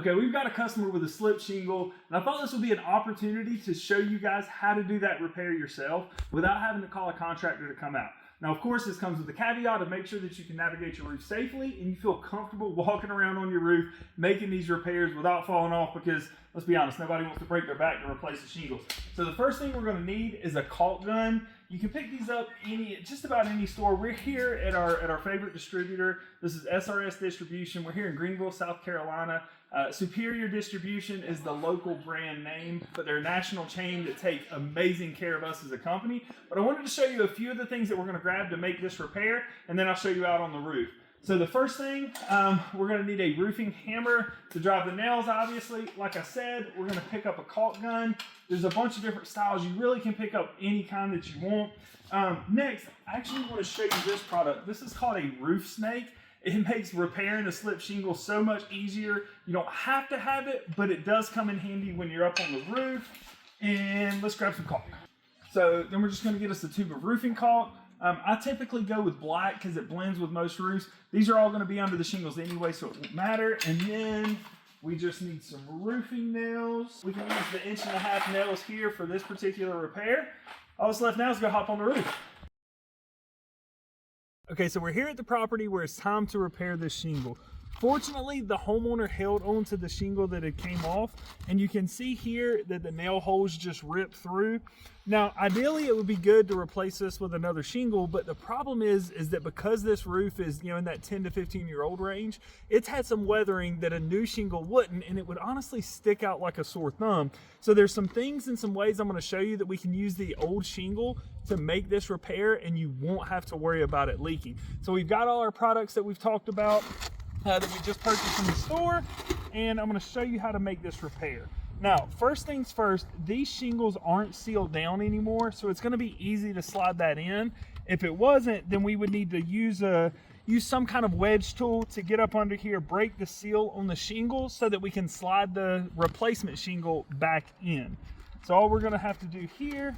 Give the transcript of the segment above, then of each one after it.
Okay, we've got a customer with a slip shingle, and I thought this would be an opportunity to show you guys how to do that repair yourself without having to call a contractor to come out. Now, of course, this comes with the caveat of make sure that you can navigate your roof safely and you feel comfortable walking around on your roof making these repairs without falling off, because let's be honest, nobody wants to break their back to replace the shingles. So the first thing we're going to need is a caulk gun. You can pick these up just about any store. We're here at our favorite distributor. This is SRS Distribution. We're here in Greenville, South Carolina. Superior Distribution is the local brand name, but they're a national chain that take amazing care of us as a company. But I wanted to show you a few of the things that we're going to grab to make this repair, and then I'll show you out on the roof. So the first thing, we're going to need a roofing hammer to drive the nails, obviously. Like I said, we're going to pick up a caulk gun. There's a bunch of different styles. You really can pick up any kind that you want. Next, I actually want to show you this product. This is called a roof snake. It makes repairing a slip shingle so much easier. You don't have to have it, but it does come in handy when you're up on the roof. And let's grab some caulk. So then we're just going to get us a tube of roofing caulk. I typically go with black because it blends with most roofs. These are all going to be under the shingles anyway, so it won't matter. And then we just need some roofing nails. We can use the 1.5-inch nails here for this particular repair. All that's left now is go hop on the roof. Okay, so we're here at the property where it's time to repair this shingle. Fortunately, the homeowner held onto the shingle that it came off, and you can see here that the nail holes just ripped through. Now, ideally, it would be good to replace this with another shingle, but the problem is that because this roof is, in that 10 to 15-year-old range, it's had some weathering that a new shingle wouldn't, and it would honestly stick out like a sore thumb. So there's some things and some ways I'm going to show you that we can use the old shingle to make this repair, and you won't have to worry about it leaking. So we've got all our products that we've talked about that we just purchased from the store, and I'm going to show you how to make this repair. Now, first things first, these shingles aren't sealed down anymore, so it's going to be easy to slide that in. If it wasn't, then we would need to use some kind of wedge tool to get up under here, break the seal on the shingles so that we can slide the replacement shingle back in. So all we're going to have to do here,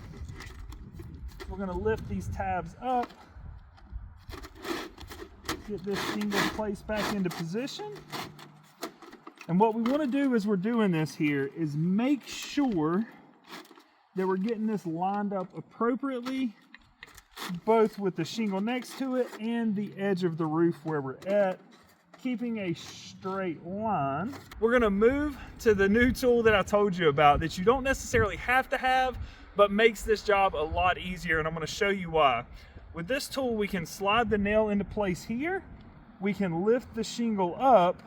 we're going to lift these tabs up, get this shingle placed back into position. And what we want to do as we're doing this here is make sure that we're getting this lined up appropriately, both with the shingle next to it and the edge of the roof where we're at, keeping a straight line. We're going to move to the new tool that I told you about that you don't necessarily have to have, but makes this job a lot easier, and I'm going to show you why. With this tool, we can slide the nail into place here. We can lift the shingle up,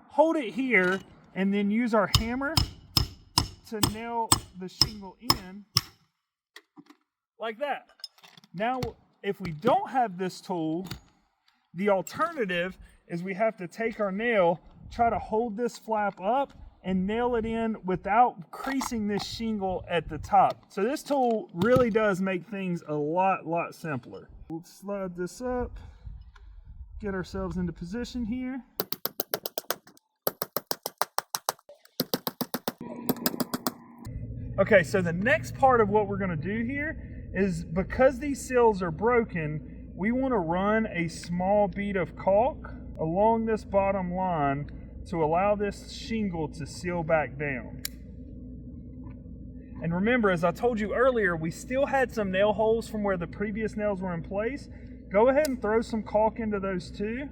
hold it here, and then use our hammer to nail the shingle in like that. Now, if we don't have this tool, the alternative is we have to take our nail, try to hold this flap up, and nail it in without creasing this shingle at the top. So this tool really does make things a lot simpler. We'll slide this up, get ourselves into position here. Okay, so the next part of what we're going to do here is, because these seals are broken, we want to run a small bead of caulk along this bottom line to allow this shingle to seal back down. And remember, as I told you earlier, we still had some nail holes from where the previous nails were in place. Go ahead and throw some caulk into those too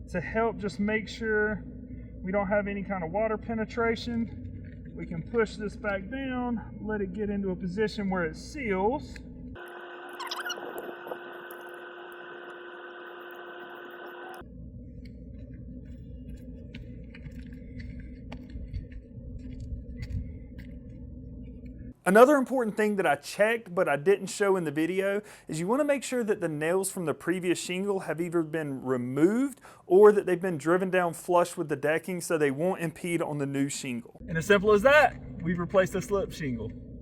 to help just make sure we don't have any kind of water penetration. We can push this back down, let it get into a position where it seals. Another important thing that I checked but I didn't show in the video is you want to make sure that the nails from the previous shingle have either been removed or that they've been driven down flush with the decking so they won't impede on the new shingle. And as simple as that, we've replaced the slip shingle.